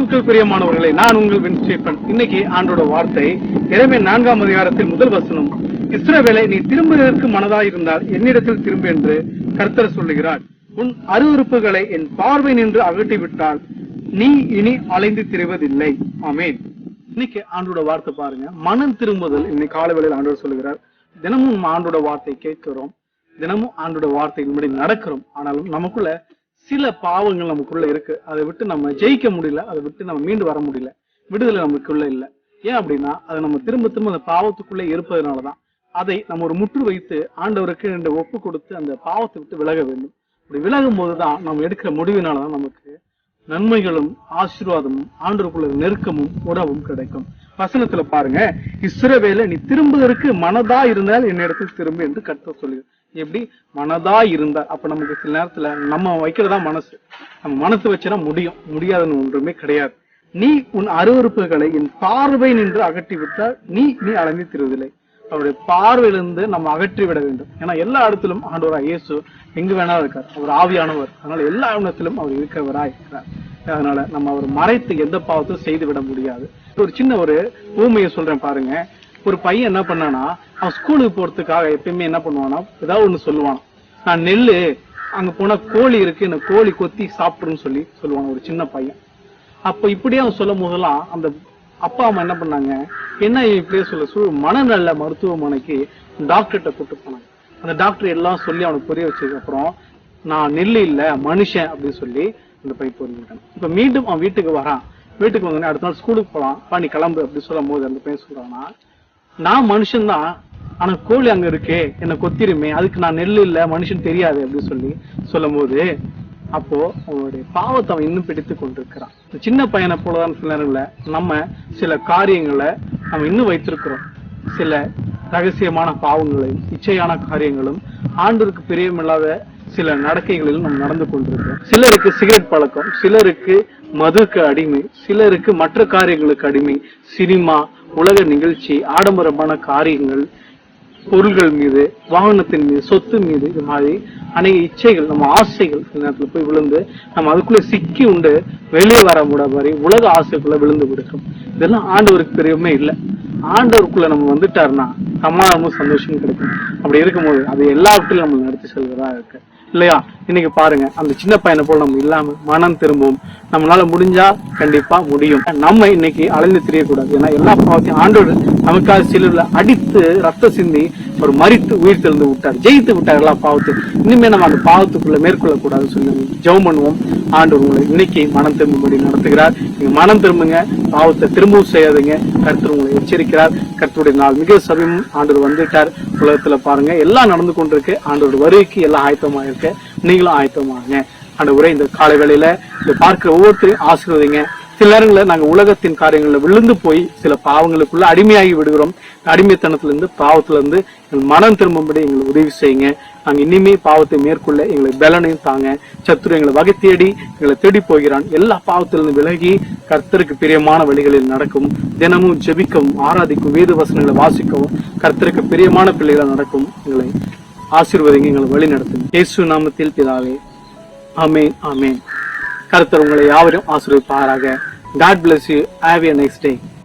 கிறிஸ்துவுக்குள் பிரியமானவர்களே, நான் உங்கள் வின்ஸ்டீபன். இன்னைக்கு ஆண்டோட வார்த்தை எரேமியா 4ஆம் அதிகாரத்தில் முதல் வசனம். இஸ்ரவேலே, நீ திரும்புவதற்கு மனதாயிருந்தால் என்னிடத்தில் திரும்பு என்று கர்த்தர் சொல்லுகிறார். உன் அருவருப்புகளை என் பார்வை நின்று அகற்றிவிட்டால் நீ இனி அலைந்து திரிவதில்லை. ஆமென். இன்னைக்கு ஆண்டோட வார்த்தை பாருங்க, மனம் திரும்புதல். இன்னைக்கு காலை வேளையில் ஆண்டவர் சொல்லுகிறார். தினமும் ஆண்டோட வார்த்தை கேட்கிறோம், தினமும் ஆண்டோட வார்த்தையின்படி நடக்கிறோம். ஆனாலும் நமக்குள்ள சில பாவங்கள் நமக்குள்ள இருக்கு. அதை விட்டு நம்ம ஜெயிக்க முடியல, அதை விட்டு நம்ம மீண்டு வர முடியல. விடுதலை நமக்குள்ள இல்ல. ஏன் அப்படின்னா, அதை நம்ம திரும்ப திரும்ப அந்த பாவத்துக்குள்ளே இருப்பதனாலதான். அதை நம்ம ஒரு முற்று வைத்து ஆண்டவருக்கு ரெண்டு ஒப்பு கொடுத்து அந்த பாவத்தை விட்டு விலக வேண்டும். அப்படி விலகும் போதுதான் நம்ம எடுக்கிற முடிவினாலதான் நமக்கு நன்மைகளும் ஆசீர்வாதமும் ஆண்டவருக்குள்ள நெருக்கமும் உறவும் கிடைக்கும். வசனத்துல பாருங்க, இஸ்ரவேலே, நீ திரும்புவதற்கு மனதா இருந்தால் என்னிடத்தில் திரும்ப என்று கர்த்தர் சொல்லுங்க. எப்படி மனதா இருந்தா, அப்ப நமக்கு சில நேரத்துல நம்ம வைக்கிறதா மனசு, நம்ம மனசு வச்சுனா முடியாதுன்னு ஒன்றுமே கிடையாது. நீ உன் அருவருப்புகளை என் பார்வை நின்று அகற்றி விட்டால் நீ அலைந்து திரிவதில்லை. அவருடைய பார்வையிலிருந்து நம்ம அகற்றி விட வேண்டும். ஏன்னா எல்லா இடத்திலும் ஆண்டவராய் இயேசு எங்கு வேணாலும் இருக்கார். அவர் ஆவியானவர். அதனால எல்லா இடத்திலும் அவர் இருக்கிறவராய் இருக்கிறார். அதனால நம்ம அவர் மறைத்து எந்த பாவத்தையும் செய்து விட முடியாது. ஒரு சின்ன ஒரு ஊமையை சொல்றேன் பாருங்க. ஒரு பையன் என்ன பண்ணானா, அவன் ஸ்கூலுக்கு போறதுக்காக எப்பயுமே என்ன பண்ணுவானா, ஏதாவது ஒண்ணு சொல்லுவான். நான் நெல்லு அங்க போனா கோழி இருக்கு, என்ன கோழி கொத்தி சாப்பிட்டுருன்னு சொல்லுவான் ஒரு சின்ன பையன். அப்ப இப்படியே அவன் சொல்லும் போதெல்லாம் அந்த அப்பா அம்மா என்ன பண்ணாங்க, என்ன இப்படியே சொல்ல மனநல மருத்துவமனைக்கு டாக்டர்கிட்ட கூட்டு போனாங்க. அந்த டாக்டர் எல்லாம் சொல்லி அவனுக்கு புரிய வச்சதுக்கு அப்புறம், நான் நெல்லு இல்ல மனுஷன் அப்படின்னு சொல்லி அந்த பையன் புரிஞ்சுக்கிட்டான். இப்ப மீண்டும் அவன் வீட்டுக்கு வரான். வீட்டுக்கு வந்தோடனே அடுத்த நாள் ஸ்கூலுக்கு போலாம், நீ கிளம்பு அப்படின்னு சொல்லும் போது அந்த பையன் சொல்றான்னா, நான் மனுஷன்தான், ஆனா கோழி அங்க இருக்கே, என்ன கொத்திருமே, அதுக்கு நான் நெல்லு இல்ல மனுஷன் தெரியாது அப்படின்னு சொல்லும் போது, அப்போ அவனுடைய பாவத்தை அவன் இன்னும் பிடித்து கொண்டிருக்கிறான். சின்ன பையனை போலதான் சில நேரங்கள நம்ம சில காரியங்களை நம்ம இன்னும் வைத்திருக்கிறோம். சில ரகசியமான பாவங்களையும் இச்சையான காரியங்களும் ஆண்டவருக்கு பிரியமில்லாத சில நடக்கைகளிலும் நம்ம நடந்து கொண்டிருக்கிறோம். சிலருக்கு சிகரெட் பழக்கம், சிலருக்கு மதுக்கு அடிமை, சிலருக்கு மற்ற காரியங்களுக்கு அடிமை. சினிமா, உலக நிகழ்ச்சி, ஆடம்பரமான காரியங்கள், பொருள்கள் மீது, வாகனத்தின் மீது, சொத்து மீது, இது மாதிரி அநேக இச்சைகள், நம்ம ஆசைகள் நேரத்துல போய் விழுந்து நம்ம அதுக்குள்ள சிக்கி உண்டு வெளியே வர மாதிரி உலக ஆசைக்குள்ள விழுந்து விடுக்கும். இதெல்லாம் ஆண்டவருக்கு பெரியவுமே இல்லை. ஆண்டவருக்குள்ள நம்ம வந்துட்டாருன்னா சமாதானமும் சந்தோஷமும் கிடைக்கும். அப்படி இருக்கும்போது அது எல்லாவற்றிலும் நம்ம நடத்தி செல்வதா இருக்கு இல்லையா? இன்னைக்கு பாருங்க, அந்த சின்ன பையனை போல நம்ம இல்லாம மனம் திரும்பவும் நம்மளால முடிஞ்சா கண்டிப்பா முடியும். நம்ம இன்னைக்கு அலைந்து தெரியக்கூடாது. ஏன்னா எல்லா பாவத்தையும் ஆண்டோடு நமக்காக சிலுவையில அடித்து ரத்த சிந்தி ஒரு மரித்து உயிர் தெளிந்து விட்டார், ஜெயித்து விட்டார் எல்லா பாவத்தையும். இனிமே நம்ம அந்த பாவத்துக்குள்ள மேற்கொள்ள கூடாதுன்னு சொல்லி ஜெபம் பண்ணுவோம். ஆண்டவர் உங்களை இன்னைக்கு மனம் திரும்பும்படி நடத்துகிறார். நீங்க மனம் திரும்புங்க, பாவத்தை திரும்பவும் செய்யாதுங்க. கர்த்தர் உங்களை எச்சரிக்கிறார். கர்த்தருடைய நாள் மிக சமீபம். ஆண்டவர் வந்துட்டார். உலகத்துல பாருங்க எல்லாம் நடந்து கொண்டிருக்கு. ஆண்டவர் வருகைக்கு எல்லாம் ஆயத்தமா இருக்கு. நீங்களும் ஆயத்தமாங்க. ஆண்டவரே, இந்த காலை வேளையில இதை பார்க்கிற ஒவ்வொருத்தரையும் ஆசீர்வதிங்க. சில நேரங்களில் நாங்க உலகத்தின் காரியங்கள்ல விழுந்து போய் சில பாவங்களுக்குள்ள அடிமையாகி விடுகிறோம். அடிமைத்தனத்துல இருந்து பாவத்துல இருந்து எங்கள் மனம் திரும்பும்படி எங்களுக்கு உதவி செய்யுங்க. நாங்க இனிமே பாவத்தை மேற்கொள்ள எங்களுக்கு பலனையும் தாங்க. சத்துரு எங்களை வகை தேடி எங்களை தேடி போகிறான். எல்லா பாவத்திலிருந்து விலகி கர்த்தருக்கு பிரியமான வழிகளில் நடக்கும். தினமும் ஜெபிக்கவும் ஆராதிக்கும், வேத வசனங்களை வாசிக்கவும், கர்த்தருக்கு பிரியமான பிள்ளைகளை நடக்கும். எங்களை ஆசீர்வதிங்க, எங்களை வழி நடத்துங்க. இயேசு நாமத்தில் பிதாவே, ஆமென், ஆமென். கர்த்தர் உங்களை யாவரையும் ஆசீர்வதிப்பாராக. God bless you. Have a nice day.